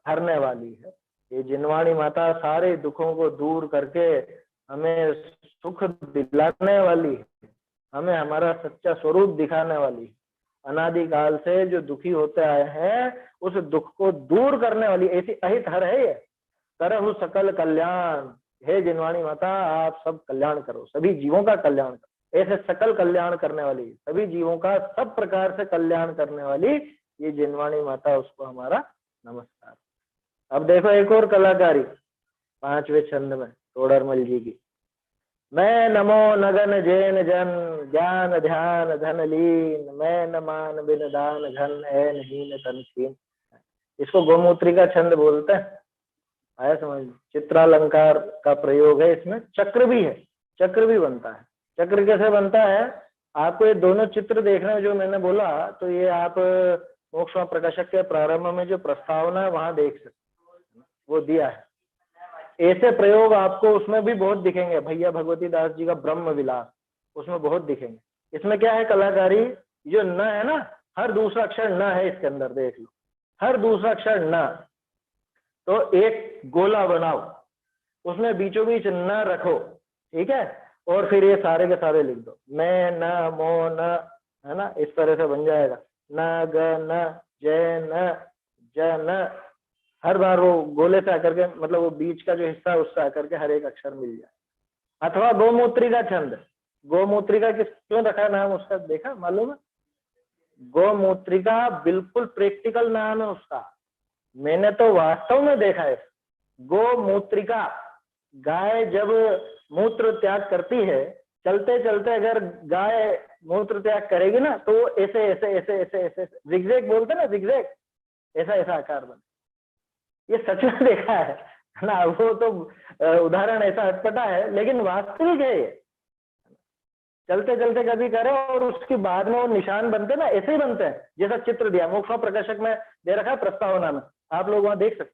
हरने वाली है। ये जिनवाणी माता सारे दुखों को दूर करके हमें सुख दिलाने वाली है, हमें हमारा सच्चा स्वरूप दिखाने वाली है। अनादिकाल से जो दुखी होते आए हैं उस दुख को दूर करने वाली ऐसी अहित हर है ये। करहु सकल कल्याण, हे जिनवाणी माता आप सब कल्याण करो, सभी जीवों का कल्याण करो। ऐसे सकल कल्याण करने वाली, सभी जीवों का सब प्रकार से कल्याण करने वाली ये जिनवाणी माता, उसको हमारा नमस्कार। अब देखो एक और कलाकारी 5वें छंद में तोडरमल जी की। मैं नमो नगन जैन जन, ज्ञान ध्यान धन लीन, मैं न मान बिन दान घन, ऐन हीन तन छीन। इसको गोमूत्री का छंद बोलते हैं। आया समझ? चित्रालंकार का प्रयोग है इसमें, चक्र भी है, चक्र भी बनता है। चक्र कैसे बनता है? आपको ये दोनों चित्र देखना है जो मैंने बोला, तो ये आप मोक्ष प्रकाशक के प्रारंभ में जो प्रस्तावना है वहां देख सकते, वो दिया है। ऐसे प्रयोग आपको उसमें भी बहुत दिखेंगे। भैया भगवती दास जी का ब्रह्म विलास, उसमें बहुत दिखेंगे। इसमें क्या है कलाकारी, जो न है ना, हर दूसरा अक्षर न है इसके अंदर, देख लो हर दूसरा अक्षर न। तो एक गोला बनाओ, उसमें बीचों बीच न रखो, ठीक है, और फिर ये सारे के सारे लिख दो, मैं न मो न, है ना, इस तरह से बन जाएगा। न ग न जय न ज न, हर बार वो गोले से आकर के, मतलब वो बीच का जो हिस्सा है उससे आकर के हर एक अक्षर मिल जाए। अथवा गोमूत्री का छंद, गोमूत्री का किस क्यों रखा नाम उसका, देखा मालूम है? गोमूत्रिका बिल्कुल प्रैक्टिकल नाम है उसका, मैंने तो वास्तव में देखा है। गोमूत्रिका, गाय जब मूत्र त्याग करती है, चलते चलते अगर गाय मूत्र त्याग करेगी ना तो ऐसे ऐसे ऐसे ऐसे ऐसे जिगजैग बोलते ना, जिगजैग, ऐसा ऐसा आकार बन। ये सच में देखा है ना, वो तो उदाहरण ऐसा अटपटा है लेकिन वास्तविक है ये। चलते चलते कभी करे और उसके बाद में वो निशान बनते ना, ऐसे ही बनते हैं जैसा चित्र दिया मोक्ष प्रकाशक में दे रखा है प्रस्तावना में, आप लोग वहां देख सकते,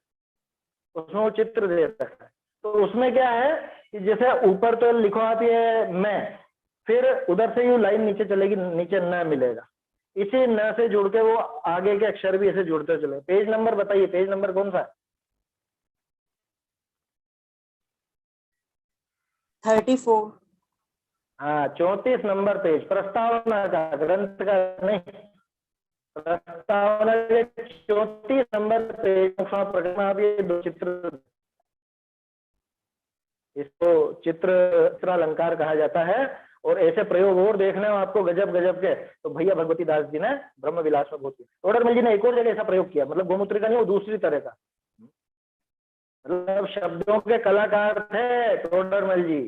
उसमें वो चित्र दे रखा है। तो उसमें क्या है कि जैसे ऊपर तो लिखवाती है मैं, फिर उधर से यूं लाइन नीचे चलेगी, नीचे न मिलेगा, इसी न से जुड़ के वो आगे के अक्षर भी ऐसे जुड़ते चले। पेज नंबर बताइए, पेज नंबर कौन सा है? 34। हाँ, 34 नंबर पेज, प्रस्तावना का, ग्रंथ का नहीं, प्रस्तावना के 34 नंबर पेज प्रकरण। आप ये दो चित्र, इसको चित्रालंकार कहा जाता है। और ऐसे प्रयोग और देखने में आपको गजब गजब के, तो भैया भगवती दास जी ने ब्रह्म विलास में बहुत किया। टोडरमल जी ने एक और जगह ऐसा प्रयोग किया, मतलब गोमूत्र का नहीं, वो दूसरी तरह का, मतलब शब्दों के कलाकार थे टोडरमल जी,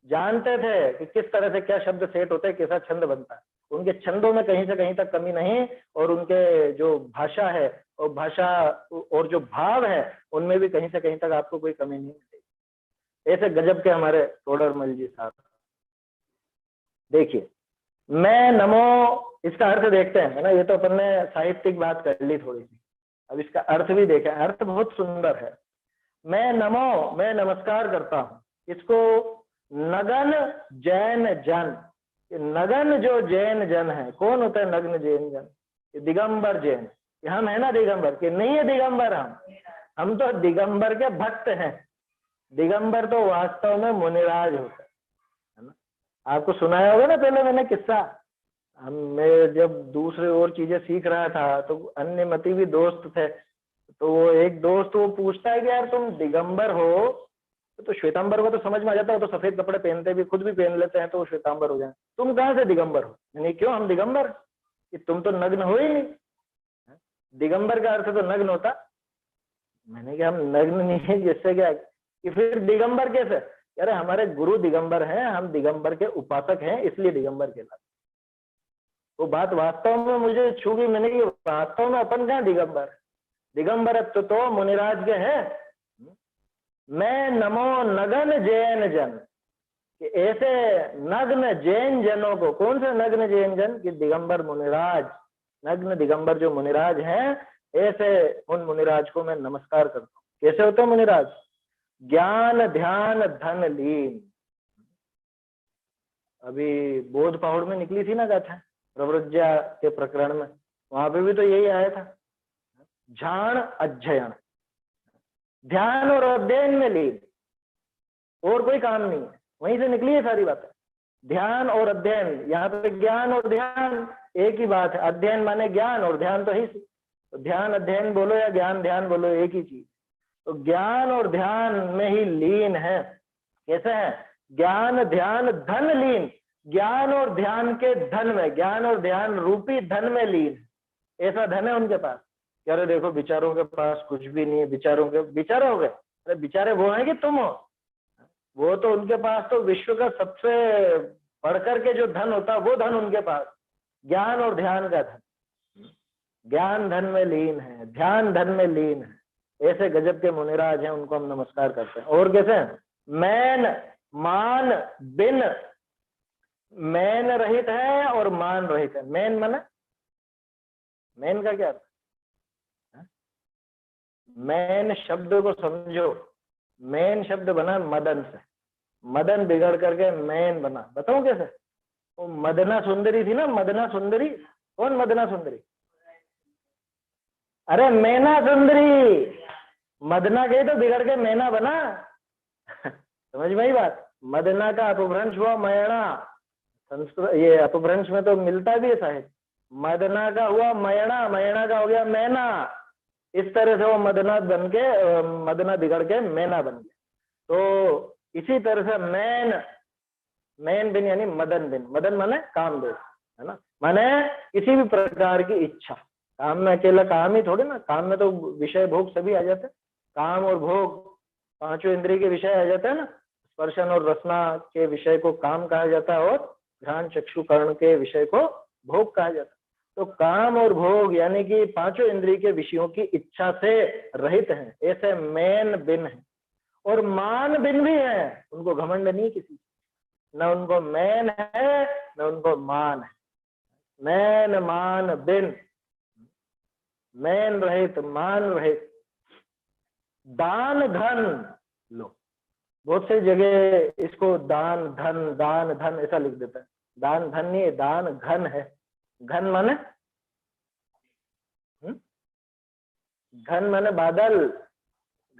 जानते थे कि किस तरह से क्या शब्द सेट होते हैं, कैसा छंद बनता है। उनके छंदों में कहीं से कहीं तक कमी नहीं, और उनके जो भाषा है और भाषा और जो भाव है उनमें भी कहीं से कहीं तक आपको कोई कमी नहीं मिलेगी। ऐसे गजब के हमारे टोडरमल जी साहब। देखिए, मैं नमो, इसका अर्थ देखते हैं, है ना। ये तो अपन ने साहित्यिक बात कर ली थोड़ी सी, अब इसका अर्थ भी देखें। अर्थ बहुत सुंदर है। मैं नमो, मैं नमस्कार करता हूं, इसको नगन जैन जन, नगन जो जैन जन है, कौन होता है नग्न जैन जन? ये दिगंबर जैन, हम है ना दिगंबर, कि नहीं है दिगंबर, हम तो दिगंबर के भक्त हैं। दिगंबर तो वास्तव में मुनिराज होता है ना। आपको सुनाया होगा ना पहले मैंने किस्सा, मैं जब दूसरे और चीजें सीख रहा था तो अन्य मती भी दोस्त थे, तो वो एक दोस्त वो पूछता है कि यार तुम दिगंबर हो, तो श्वेतांबर को तो समझ में आ जाता है, तो सफेद कपड़े पहनते भी, खुद भी पहन लेते हैं तो वो श्वेतांबर हो जाए, तुम कहाँ से दिगंबर हो? नहीं, क्यों, हम दिगंबर, कि तुम तो नग्न हो ही नहीं। दिगंबर का अर्थ तो नग्न होता। मैंने कहा हम नग्न नहीं है, जिससे क्या कि फिर दिगंबर कैसे? अरे हमारे गुरु दिगंबर हैं, हम दिगंबर के उपासक हैं, इसलिए दिगंबर कहलाते। वो बात वास्तव में मुझे छू गई। मैंने कि वास्तव में अपन कहाँ दिगंबर, दिगंबरत्व तो मुनिराज के है। मैं नमो नगन जैन जन, कि ऐसे नग्न जैन जनों को, कौन से नग्न जैन जन? कि दिगंबर मुनिराज, नग्न दिगंबर जो मुनिराज हैं, ऐसे उन मुनिराज को मैं नमस्कार करता हूँ। कैसे होते हैं मुनिराज? ज्ञान ध्यान धन लीन। अभी बोध पहाड़ में निकली थी ना गाथा, प्रव्रज्या के प्रकरण में, वहां पे भी तो यही आया था, झाण अध्ययन, ध्यान और अध्ययन में लीन, और कोई काम नहीं है, वहीं से निकली है सारी बातें। ध्यान और अध्ययन, यहाँ पे ज्ञान और ध्यान एक ही बात है, अध्ययन माने ज्ञान और ध्यान तो ही, तो ध्यान अध्ययन बोलो या ज्ञान ध्यान बोलो, एक ही चीज। तो ज्ञान और ध्यान में ही लीन है। कैसे है? ज्ञान ध्यान धन लीन, ज्ञान और ध्यान के धन में, ज्ञान और ध्यान रूपी धन में लीन, ऐसा धन है उनके पास। अरे देखो विचारों के पास कुछ भी नहीं है, विचारों के विचार हो गए, अरे विचारे वो हैं कि तुम हो? वो तो उनके पास तो विश्व का सबसे बढ़कर के जो धन होता है वो धन उनके पास, ज्ञान और ध्यान का धन। ज्ञान धन में लीन है, ध्यान धन में लीन है, ऐसे गजब के मुनिराज हैं, उनको हम नमस्कार करते हैं। और कैसे? मैन मान बिन, मैन रहित है और मान रहित है। मैन माना, मैन का क्या? मैन शब्द को समझो, मैन शब्द बना मदन से, मदन बिगड़ करके मैन बना। बताऊं कैसे? वो मदना सुंदरी थी ना, मदना सुंदरी, कौन मदना सुंदरी? अरे मैना सुंदरी, मदना गई तो बिगड़ के मैना बना। समझ में आई बात? मदना का अपभ्रंश हुआ मैना, संस्कृत ये अपभ्रंश में तो मिलता भी है साहित्य। मदना का हुआ मैना, मैना का हो गया मैना, इस तरह से वो मदना बन के, मदना बिगड़ के मैना बन गया। तो इसी तरह से मैन, मैन बिन यानी मदन बिन, मदन माने काम दो, है ना, माने किसी भी प्रकार की इच्छा। काम में अकेला काम ही थोड़ी ना, काम में तो विषय भोग सभी आ जाते हैं, काम और भोग पांचों इंद्रिय के विषय आ जाते हैं ना। स्पर्शन और रसना के विषय को काम कहा जाता है, और ध्यान चक्षु कर्ण के विषय को भोग कहा जाता है। तो काम और भोग यानी कि पांचों इंद्रिय के विषयों की इच्छा से रहित हैं, ऐसे मैन बिन है। और मान बिन भी है, उनको घमंड नहीं किसी, न उनको मैन है न उनको मान है। मैन मान बिन, मैन रहित मान रहित, दान धन लो। बहुत सी जगह इसको दान धन ऐसा लिख देता है, दान धन नहीं, दान घन है। घन माने घन माने बादल,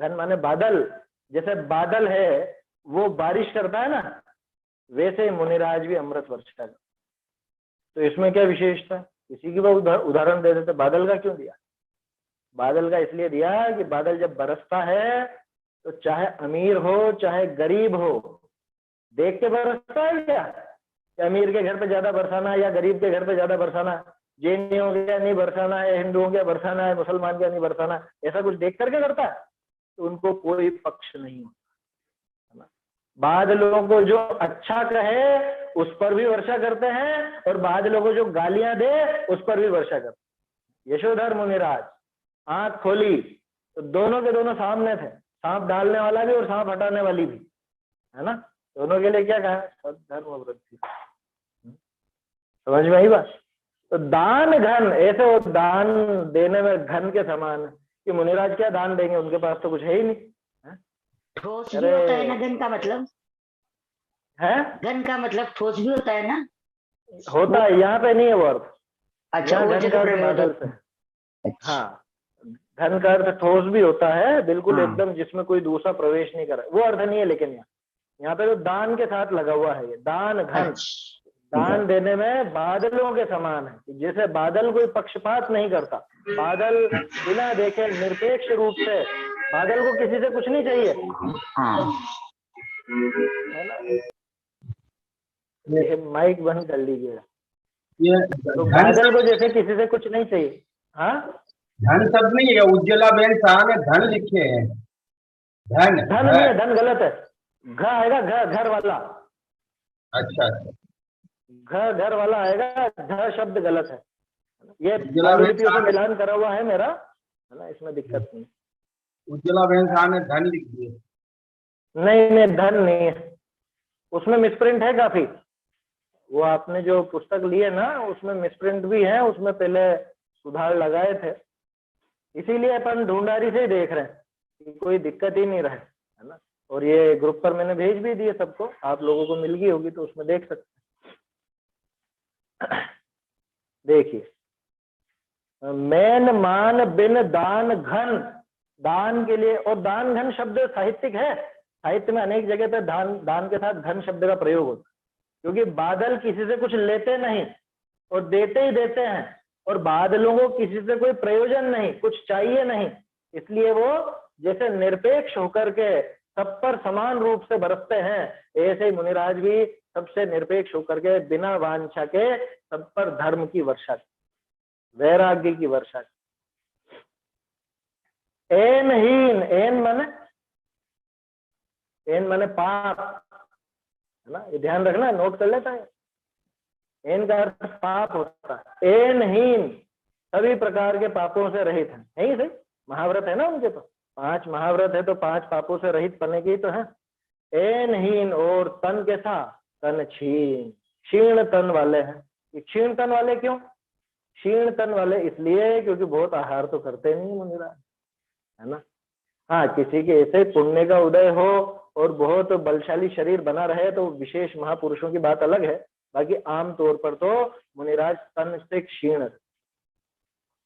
घन माने बादल। जैसे बादल है वो बारिश करता है ना, वैसे ही मुनिराज भी अमृत वर्षा करता। तो इसमें क्या विशेषता? किसी की वो उदाहरण दे देते, बादल का क्यों दिया? बादल का इसलिए दिया कि बादल जब बरसता है तो चाहे अमीर हो चाहे गरीब हो, देख के बरसता है क्या? अमीर के घर पे ज्यादा बरसाना है या गरीब के घर पे ज्यादा बरसाना है, जैनियों के नहीं बरसाना है, हिंदुओं के बरसाना है, मुसलमान के नहीं बरसाना, ऐसा कुछ देख करके करता है? तो उनको कोई पक्ष नहीं होता। बादलों को जो अच्छा कहे उस पर भी वर्षा करते हैं, और बादलों को जो गालियां दे उस पर भी वर्षा करते हैं। यशोधर मुनिराज आंख खोली तो दोनों के दोनों सामने थे, सांप डालने वाला भी और सांप हटाने वाली भी, है ना? दोनों के लिए क्या कहा? सद्धर्म वृद्धि। समझ में आई बात? तो दान घन, ऐसे वो दान देने में घन के समान है कि मुनिराज क्या दान देंगे, उनके पास तो कुछ है ही नहीं। ठोस भी होता है ना घन का मतलब? है घन का मतलब ठोस भी होता है ना? होता है, यहाँ पे नहीं है वो अर्थ। अच्छा, वो घन का अर्थ बादल से। हाँ, घन का अर्थ ठोस भी होता है, बिल्कुल एकदम जिसमें कोई दूसरा प्रवेश नहीं कर रहा, वो अर्थ नहीं है। लेकिन यहाँ पे तो दान के साथ लगा हुआ है ये दान घन। दान देने में बादलों के समान है, जैसे बादल कोई पक्षपात नहीं करता, बादल बिना देखे निरपेक्ष रूप से, बादल को किसी से कुछ नहीं चाहिए, है ना? ये माइक बंद कर लीजिएगा। तो बादल को जैसे किसी से कुछ नहीं चाहिए। हाँ, धन शब्द नहीं है, उज्ज्वला बेन शाह ने धन लिखे हैं। धन धन नहीं है, धन गलत है। घ आएगा, घर वाला। अच्छा, घर वाला आएगा, घ शब्द गलत है। ये पांडुलिपियों से मिलान करा हुआ है मेरा, है ना, इसमें दिक्कत नहीं। उज्ज्वला बेन शाह ने धन लिख दिए। नहीं, धन नहीं है, उसमें मिसप्रिंट है काफी। वो आपने जो पुस्तक लिए ना उसमें मिसप्रिंट भी है, उसमें पहले सुधार लगाए थे, इसीलिए अपन ढूंढारी से ही देख रहे हैं कि कोई दिक्कत ही नहीं रहे, है ना। और ये ग्रुप पर मैंने भेज भी दिए सबको, आप लोगों को मिल गई होगी तो उसमें देख सकते हैं। देखिए, मैन मान बिन दान घन, दान के लिए, और दान घन शब्द साहित्यिक है, साहित्य में अनेक जगह पे दान के साथ घन शब्द का प्रयोग होता है, क्योंकि बादल किसी से कुछ लेते नहीं और देते ही देते हैं, और बादलों को किसी से कोई प्रयोजन नहीं, कुछ चाहिए नहीं, इसलिए वो जैसे निरपेक्ष होकर के सब पर समान रूप से बरसते हैं, ऐसे ही मुनिराज भी सबसे निरपेक्ष होकर के बिना वांछा के सब पर धर्म की वर्षा, वैराग्य की वर्षा। एनहीन, एन माने पाप, है ना, ये ध्यान रखना, नोट कर लेता है। एन का अर्थ पाप होता है। एनहीन, सभी प्रकार के पापों से रहित है, नहीं सही? महाव्रत है ना उनके पास, 5 महाव्रत है तो 5 पापों से रहित पने की तो है। एनहीन, और तन के साथ तन क्षीण, क्षीण तन वाले हैं। क्षीण तन वाले क्यों? क्षीण तन वाले इसलिए क्योंकि बहुत आहार तो करते नहीं मुनिराज, है ना। हाँ, किसी के ऐसे पुण्य का उदय हो और बहुत बलशाली शरीर बना रहे तो विशेष महापुरुषों की बात अलग है, बाकी आम तौर पर तो मुनिराज तन से क्षीण,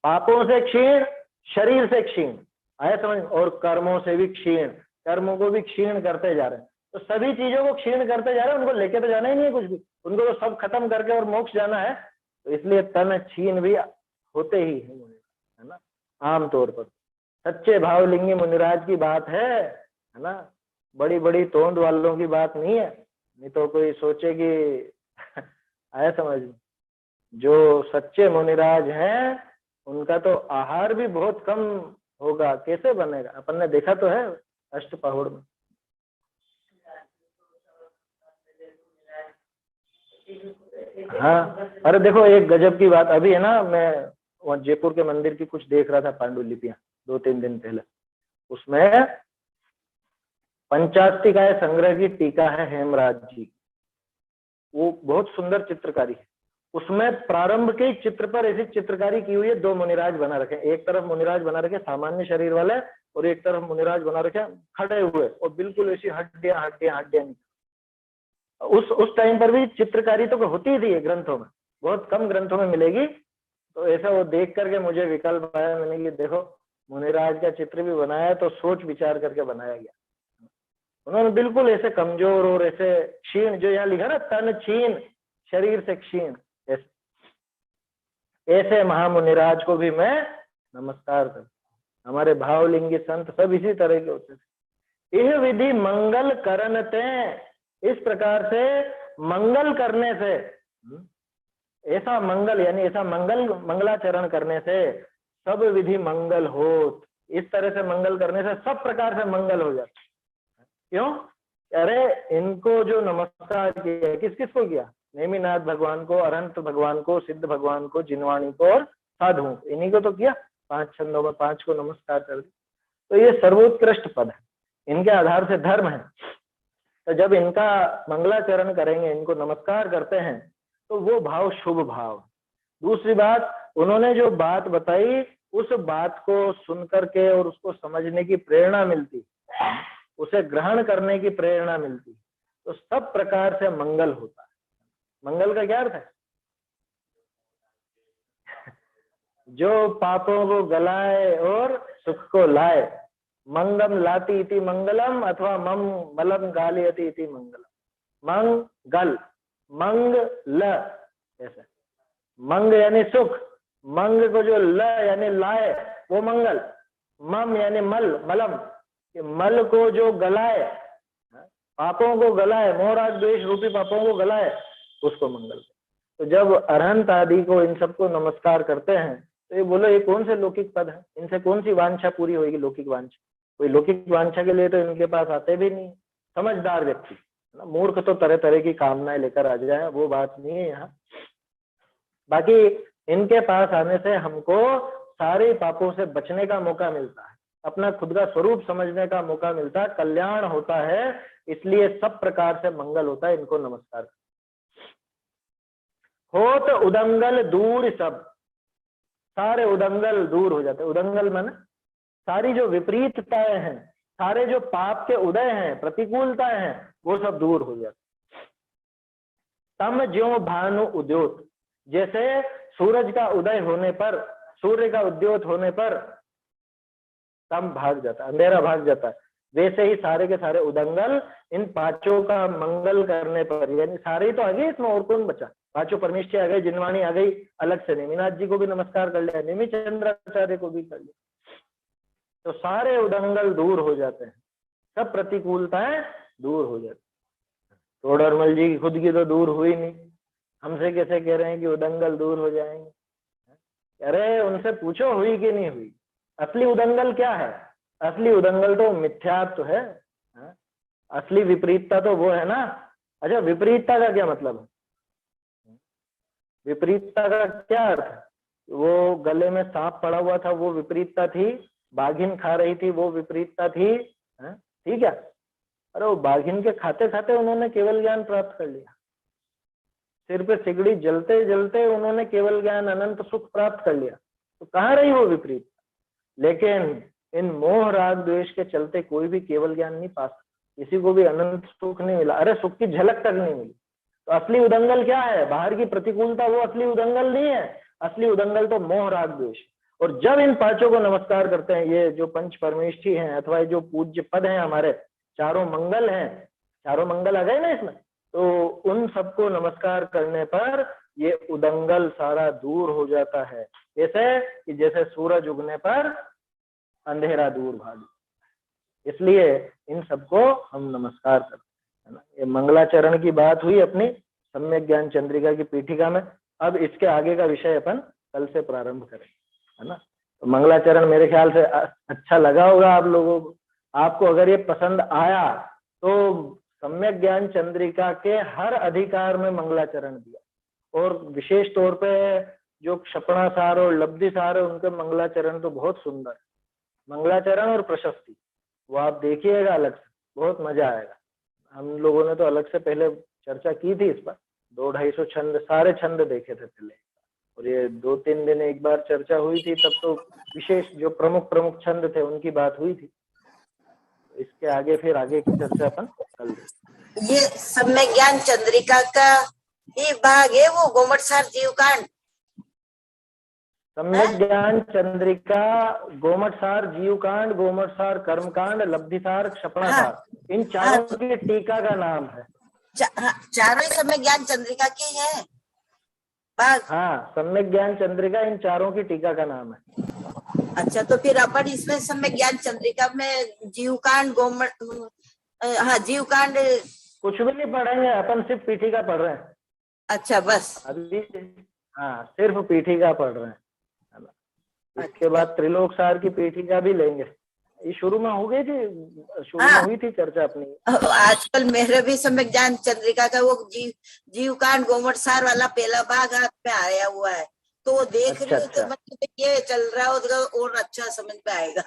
पापों से क्षीण, शरीर से क्षीण, आया समझ, और कर्मों से भी क्षीण, कर्मों को भी क्षीण करते जा रहे हैं। तो सभी चीजों को क्षीण करते जा रहे हैं, उनको लेके तो जाना ही नहीं है कुछ भी, उनको तो सब खत्म करके और मोक्ष जाना है, तो इसलिए तन क्षीण भी होते ही है ना, आमतौर पर। सच्चे भावलिंगी मुनिराज की बात है ना, बड़ी बड़ी तोंद वालों की बात नहीं है, नहीं तो कोई सोचे कि आया समझ। जो सच्चे मुनिराज हैं उनका तो आहार भी बहुत कम होगा, कैसे बनेगा? अपन ने देखा तो है अष्टपहुड़ में। हाँ, अरे देखो एक गजब की बात अभी है ना, मैं वहाँ जयपुर के मंदिर की कुछ देख रहा था, पांडुलिपियां 2-3 दिन पहले, उसमें पंचास्तिकाय संग्रह की टीका है हेमराज जी, वो बहुत सुंदर चित्रकारी है, उसमें प्रारंभ के चित्र पर ऐसी चित्रकारी की हुई है, 2 मुनिराज बना रखे, एक तरफ मुनिराज बना रखे सामान्य शरीर वाले और एक तरफ मुनिराज बना रखे खड़े हुए, और बिल्कुल ऐसी हड्डियां हड्डियां हड्डियां, उस टाइम पर भी चित्रकारी तो होती थी ग्रंथों में, बहुत कम ग्रंथों में मिलेगी। तो ऐसा वो देख करके मुझे विकल्प आया, मैंने कि देखो मुनिराज का चित्र भी बनाया तो सोच विचार करके बनाया गया। उन्होंने बिल्कुल ऐसे कमजोर और ऐसे क्षीण, जो यहाँ लिखा ना तन क्षीण शरीर से क्षीण, ऐसे महामुनिराज को भी मैं नमस्कार करता हूँ। हमारे भावलिंगी संत सब इसी तरह के होते थे। यह विधि मंगल करनते, इस प्रकार से मंगल करने से, ऐसा मंगल यानी ऐसा मंगलाचरण करने से सब विधि मंगल होत। इस तरह से मंगल करने से सब प्रकार से मंगल हो जाता। क्यों? अरे इनको जो नमस्कार किया, किस किस को किया? नेमिनाथ भगवान को, अरहंत भगवान को, सिद्ध भगवान को, जिनवाणी को और साधुओं को, इन्हीं को तो किया। 5 छंदों में 5 को नमस्कार कर दिया। तो ये सर्वोत्कृष्ट पद है, इनके आधार से धर्म है। तो जब इनका मंगलाचरण करेंगे, इनको नमस्कार करते हैं, तो वो भाव शुभ भाव। दूसरी बात, उन्होंने जो बात बताई उस बात को सुन करके और उसको समझने की प्रेरणा मिलती, उसे ग्रहण करने की प्रेरणा मिलती, तो सब प्रकार से मंगल होता है। मंगल का क्या अर्थ है? जो पापों को गलाए और सुख को लाए। मंगम लाती इति मंगलम अथवा मम मलम गालियति इति मंगलम। मंगल, मंगल ऐसे, मंग यानी सुख, मंग को जो ल यानी लाए वो मंगल, मम यानी मल, मलम, मल को जो गलाए, पापों को गलाए, मोह राग द्वेष रूपी पापों को गलाए, उसको मंगल। तो जब अरहंत आदि को, इन सबको नमस्कार करते हैं, तो ये बोलो ये कौन से लौकिक पद है? इनसे कौन सी वांछा पूरी होगी? लौकिक वांछा, कोई लौकिक वांछा के लिए तो इनके पास आते भी नहीं। समझदार व्यक्ति, मूर्ख तो तरह तरह की कामनाएं लेकर आ जाए, वो बात नहीं है यहाँ। बाकी इनके पास आने से हमको सारे पापों से बचने का मौका मिलता है, अपना खुद का स्वरूप समझने का मौका मिलता है, कल्याण होता है, इसलिए सब प्रकार से मंगल होता है। इनको नमस्कार। होत उदंगल दूर सब, सारे उदंगल दूर हो जाते। उदंगल माने सारी जो विपरीतताएं हैं, सारे जो पाप के उदय हैं, प्रतिकूलताएं हैं, वो सब दूर हो जाते। तम ज्यों भानु उद्योत, जैसे सूरज का उदय होने पर, सूर्य का उद्योत होने पर तम भाग जाता, अंधेरा भाग जाता है, वैसे ही सारे के सारे उदंगल इन पांचों का मंगल करने पर, यानी सारे ही तो आ गए, इसमें और कौन बचा? पांचों परमेष्ठी आ गए, जिनवाणी आ गई, अलग से नेमिनाथ जी को भी नमस्कार कर लिया, नेमि चंद्राचार्य को भी कर लिया, तो सारे उदंगल दूर हो जाते हैं, सब प्रतिकूलताएं दूर हो जाती। तोडरमल जी खुद की तो दूर हुई नहीं, हमसे कैसे कह रहे हैं कि उदंगल दूर हो जाएंगे? अरे उनसे पूछो हुई कि नहीं हुई। असली उदंगल क्या है? असली उदंगल तो मिथ्यात्व है, असली विपरीतता तो वो है ना। अच्छा, विपरीतता का क्या मतलब है? विपरीतता का क्या अर्थ है? वो गले में सांप पड़ा हुआ था, वो विपरीतता थी। बाघिन खा रही थी, वो विपरीतता थी, ठीक है? अरे वो बाघिन के खाते खाते उन्होंने केवल ज्ञान प्राप्त कर लिया, सिर पे सिगड़ी जलते जलते उन्होंने केवल ज्ञान अनंत सुख प्राप्त कर लिया, तो कहाँ रही वो विपरीत? लेकिन इन मोह राग द्वेष के चलते कोई भी केवल ज्ञान नहीं पा सकता, किसी को भी अनंत सुख नहीं मिला, अरे सुख की झलक तक नहीं मिली। तो असली उदंगल क्या है? बाहर की प्रतिकूलता वो असली उदंगल नहीं है, असली उदंगल तो मोह राग द्वेष। और जब इन पांचों को नमस्कार करते हैं, ये जो पंच परमेष्ठी हैं अथवा जो पूज्य पद हैं, हमारे चारों मंगल हैं, चारों मंगल आ गए ना इसमें, तो उन सबको नमस्कार करने पर ये उदंगल सारा दूर हो जाता है। जैसे कि जैसे सूरज उगने पर अंधेरा दूर भाग, इसलिए इन सबको हम नमस्कार करते हैं ना। ये मंगलाचरण की बात हुई अपनी सम्यक ज्ञान चंद्रिका की पीठिका में। अब इसके आगे का विषय अपन कल से प्रारंभ करेंगे, है ना। तो मंगलाचरण मेरे ख्याल से अच्छा लगा होगा आप लोगों को। आपको अगर ये पसंद आया तो सम्यक ज्ञान चंद्रिका के हर अधिकार में मंगलाचरण दिया, और विशेष तौर पे जो क्षपणा सार और लब्धि सार है उनके मंगलाचरण तो बहुत सुंदर है। मंगलाचरण और प्रशस्ति वो आप देखिएगा, अलग से बहुत मजा आएगा। हम लोगों ने तो अलग से पहले चर्चा की थी इस पर, 200-250 छंद, सारे छंद देखे थे पहले, और ये 2-3 दिन एक बार चर्चा हुई थी, तब तो विशेष जो प्रमुख छंद थे उनकी बात हुई थी। इसके आगे फिर आगे की चर्चा अपन कल ये सम्यक ज्ञान चंद्रिका का ही भाग है, वो गोमटसार जीवकांड। सम्यक ज्ञान चंद्रिका, गोमटसार जीवकांड, गोमटसार कर्मकांड, लब्धिसार, क्षपणासार, इन चारों की टीका का नाम है। चारों ही सम्यक ज्ञान चंद्रिका के हैं भाग। हाँ, सम्यक ज्ञान चंद्रिका इन चारों की टीका का नाम है। अच्छा, तो फिर अपन इसमें सम्यक ज्ञान चंद्रिका में जीवकांड जीवकांड कुछ भी नहीं पढ़ेंगे अपन, सिर्फ पीठिका पढ़ रहे हैं। अच्छा, बस अभी हाँ, सिर्फ पीठिका पढ़ रहे हैं, है ना। इसके बाद त्रिलोकसार की पीठिका भी लेंगे। ये शुरू में हो गई थी, शुरू में हुई थी चर्चा अपनी। आजकल मेरे भी सम्यक ज्ञान चंद्रिका का वो जीवकांड गोमटसार वाला पहला भाग हाथ में आया हुआ है, तो वो देख रही हूँ। तो मतलब ये चल रहा है और अच्छा समझ में आएगा।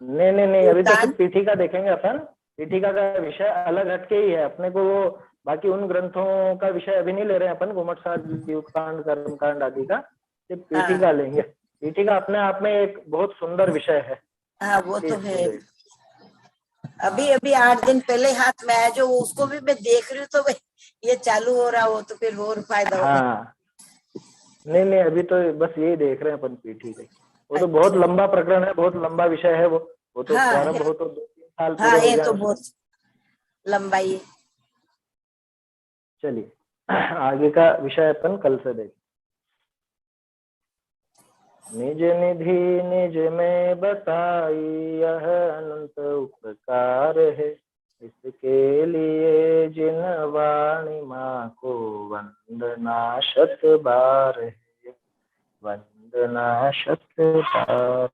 नहीं, अभी तो सिर्फ पीठिका देखेंगे अपन। पीठिका का विषय अलग हटके ही है अपने को, वो बाकी उन ग्रंथों का विषय अभी नहीं ले रहे हैं अपन, गोमटसार जीवकांड कर्मकांड आदि का, सिर्फ पीठिका लेंगे। पीठिका अपने आप में एक बहुत सुंदर विषय है। हाँ, वो तो है। अभी 8 दिन पहले हाथ में आया जो, उसको भी मैं देख रही हूँ, तो ये चालू हो रहा हो तो फिर और फायदा होगा। हाँ, नहीं, अभी तो बस यही देख रहे हैं अपन पीठिका। वो तो बहुत लंबा प्रकरण है, बहुत लंबा विषय है वो तो प्रारंभ हो तो 2-3 साल पूरे हो ये जाए। तो बहुत लंबाई है। चलिए आगे का विषय अपन कल से देखें। निज निधि निज में बताई यह अनंत उपकार है, इसके लिए जिन वाणी माँ को वंदना शत बार है, वंदना शत बार।